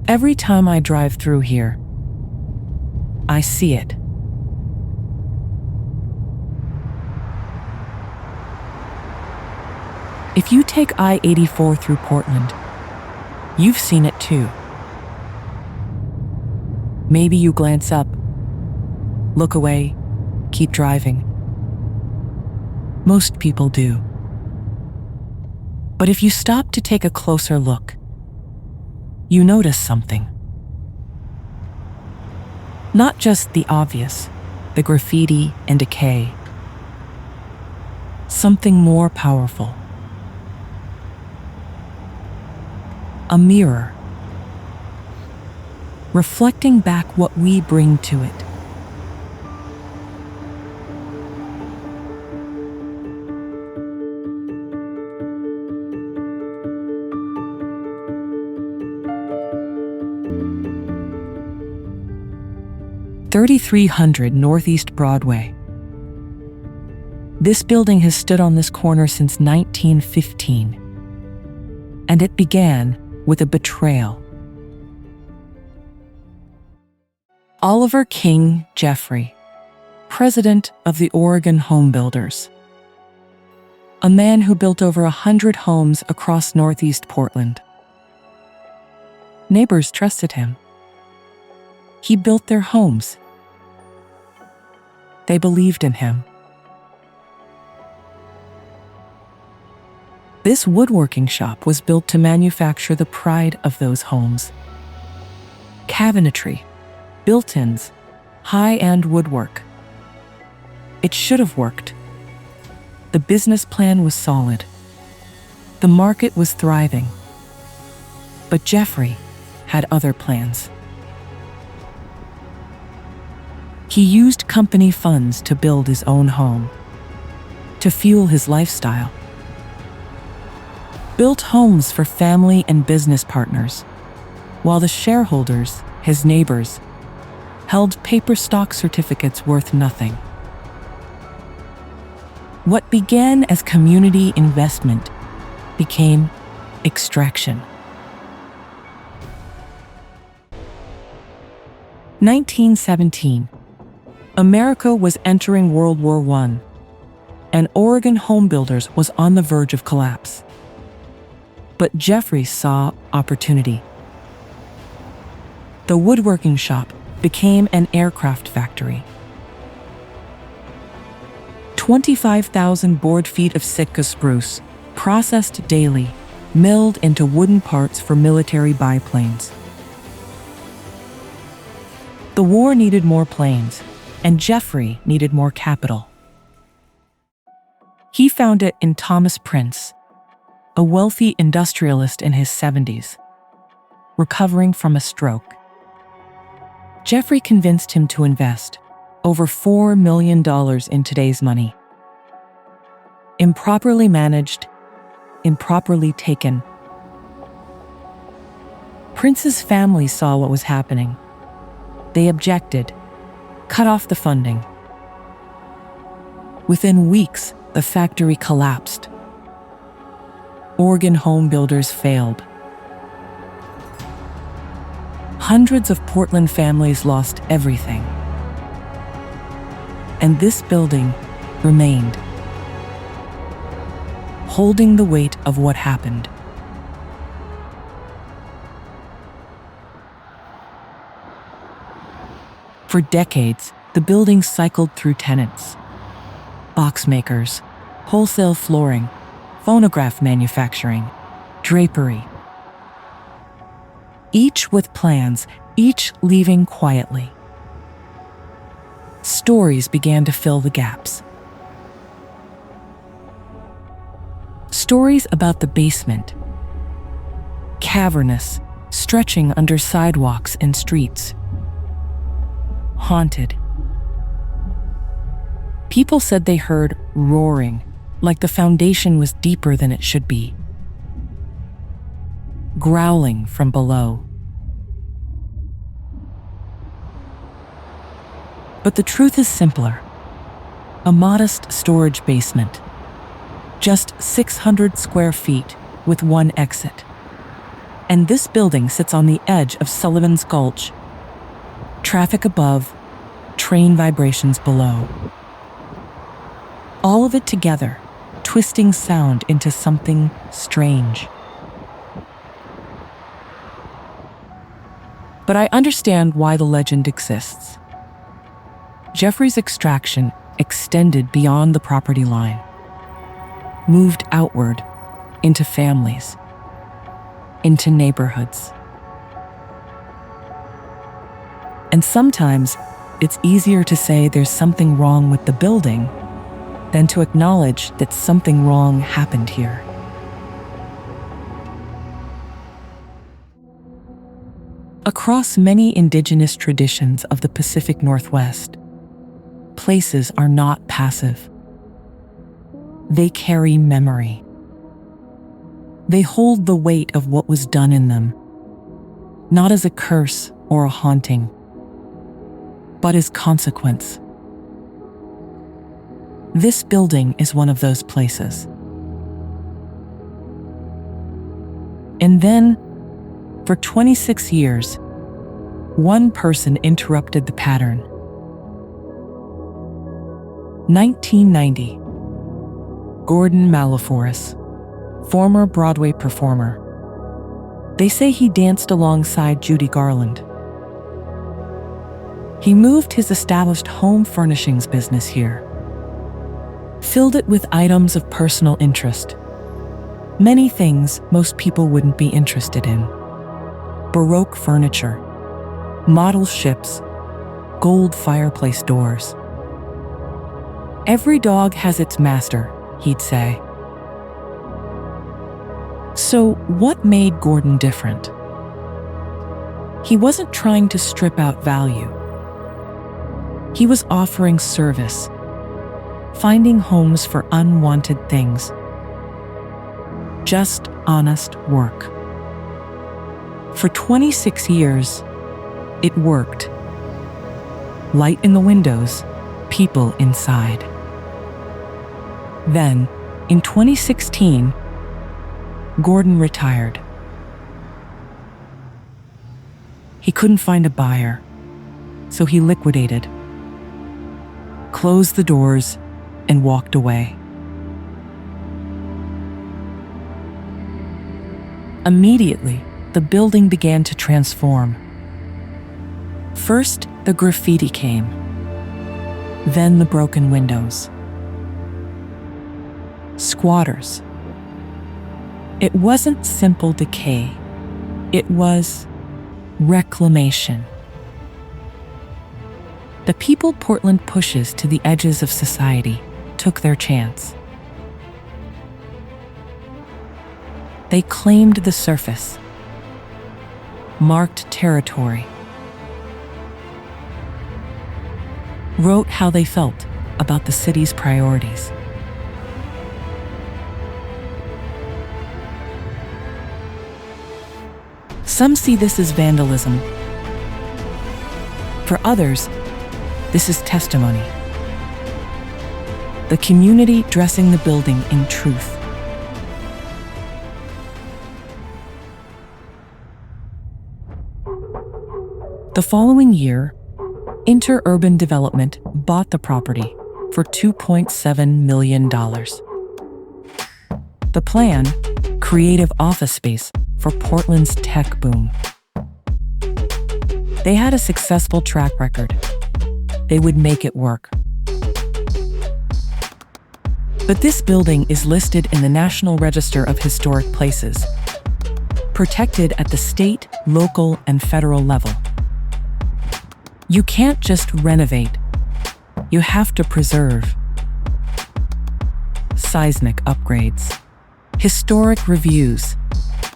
Every time I drive through here, I see it. If you take I-84 through Portland, you've seen it too. Maybe you glance up, look away, keep driving. Most people do. But if you stop to take a closer look, you notice something. Not just the obvious, the graffiti and decay. Something more powerful. A mirror, reflecting back what we bring to it. (3300 Northeast Broadway). This building has stood on this corner since 1915, and it began with a betrayal. Oliver King Jeffery, president of the Oregon Home Builders, a man who built over 100 homes across Northeast Portland. Neighbors trusted him. He built their homes. They believed in him. This woodworking shop was built to manufacture the pride of those homes. Cabinetry, built-ins, high-end woodwork. It should have worked. The business plan was solid. The market was thriving. But Jeffery had other plans. He used company funds to build his own home, to fuel his lifestyle. Built homes for family and business partners, while the shareholders, his neighbors, held paper stock certificates worth nothing. What began as community investment became extraction. 1917. America was entering World War I, and Oregon Home Builders was on the verge of collapse. But Jeffery saw opportunity. The woodworking shop became an aircraft factory. 25,000 board feet of Sitka spruce, processed daily, milled into wooden parts for military biplanes. The war needed more planes, and Jeffery needed more capital. He found it in Thomas Prince, a wealthy industrialist in his 70s, recovering from a stroke. Jeffery convinced him to invest over $4 million in today's money. Improperly managed, improperly taken. Prince's family saw what was happening. They objected, cut off the funding. Within weeks, the factory collapsed. Oregon Home Builders failed. Hundreds of Portland families lost everything. And this building remained, holding the weight of what happened. For decades, the building cycled through tenants, box makers, wholesale flooring, phonograph manufacturing, drapery. Each with plans, each leaving quietly. Stories began to fill the gaps. Stories about the basement, cavernous, stretching under sidewalks and streets. Haunted. People said they heard roaring, like the foundation was deeper than it should be. Growling from below. But the truth is simpler. A modest storage basement. Just 600 square feet with one exit. And this building sits on the edge of Sullivan's Gulch. Traffic above, train vibrations below. All of it together, twisting sound into something strange. But I understand why the legend exists. Jeffrey's extraction extended beyond the property line, moved outward into families, into neighborhoods. And sometimes it's easier to say there's something wrong with the building than to acknowledge that something wrong happened here. Across many indigenous traditions of the Pacific Northwest, places are not passive. They carry memory. They hold the weight of what was done in them, not as a curse or a haunting, but as consequence. This building is one of those places. And then, for 26 years, one person interrupted the pattern. 1990. Gordon Malafouris, former Broadway performer. They say he danced alongside Judy Garland. He moved his established home furnishings business here, filled it with items of personal interest. Many things most people wouldn't be interested in. Baroque furniture, model ships, gold fireplace doors. Every dog has its master, he'd say. So what made Gordon different? He wasn't trying to strip out value. He was offering service, finding homes for unwanted things. Just honest work. For 26 years, it worked. Light in the windows, people inside. Then, in 2016, Gordon retired. He couldn't find a buyer, so he liquidated, closed the doors, and walked away. Immediately, the building began to transform. First, the graffiti came, then the broken windows. Squatters. It wasn't simple decay. It was reclamation. The people Portland pushes to the edges of society took their chance. They claimed the surface, marked territory, wrote how they felt about the city's priorities. Some see this as vandalism. For others, this is testimony. The community dressing the building in truth. The following year, Interurban Development bought the property for $2.7 million. The plan, creative office space for Portland's tech boom. They had a successful track record. They would make it work. But this building is listed in the National Register of Historic Places, protected at the state, local, and federal level. You can't just renovate. You have to preserve. Seismic upgrades, historic reviews,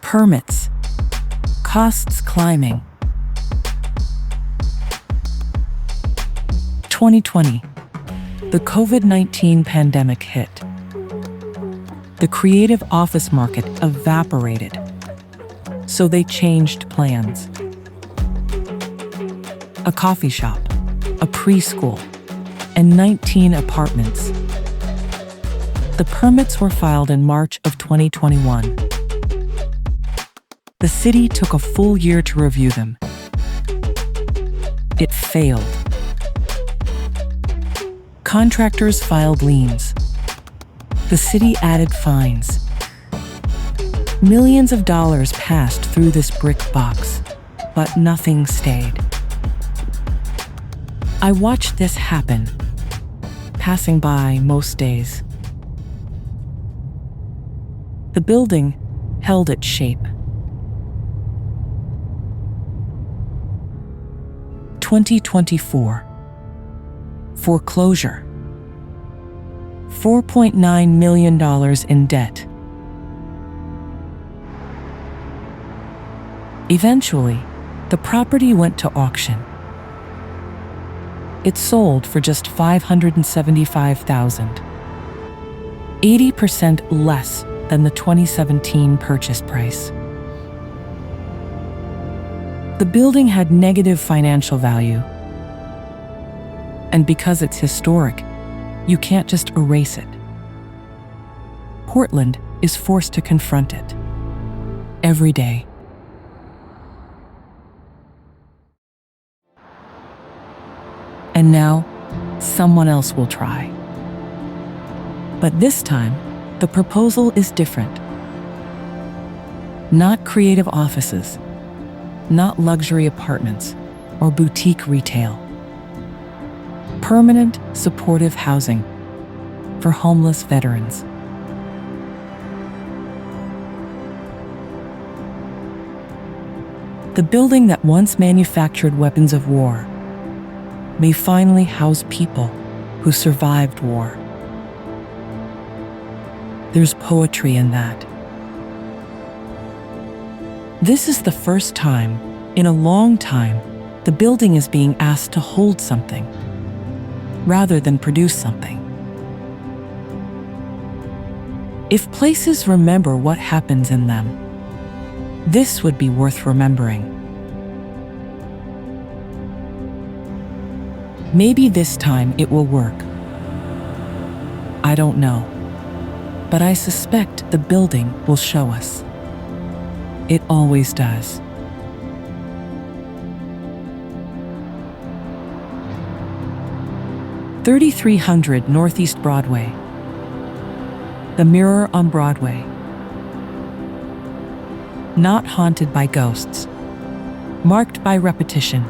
permits, costs climbing. 2020, the COVID-19 pandemic hit. The creative office market evaporated, so they changed plans. A coffee shop, a preschool, and 19 apartments. The permits were filed in March of 2021. The city took a full year to review them. It failed. Contractors filed liens. The city added fines. Millions of dollars passed through this brick box, but nothing stayed. I watched this happen, passing by most days. The building held its shape. 2024. Foreclosure. $4.9 million in debt. Eventually, the property went to auction. It sold for just $575,000, 80% less than the 2017 purchase price. The building had negative financial value, and because it's historic, you can't just erase it. Portland is forced to confront it every day. And now, someone else will try. But this time, the proposal is different. Not creative offices, not luxury apartments or boutique retail. Permanent, supportive housing for homeless veterans. The building that once manufactured weapons of war may finally house people who survived war. There's poetry in that. This is the first time, in a long time, the building is being asked to hold something, rather than produce something. If places remember what happens in them, this would be worth remembering. Maybe this time it will work. I don't know. But I suspect the building will show us. It always does. (3300) Northeast Broadway. The mirror on Broadway. Not haunted by ghosts, marked by repetition.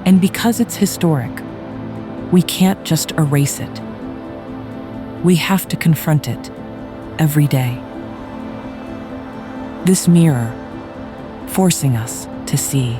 And because it's historic, we can't just erase it. We have to confront it every day. This mirror, forcing us to see.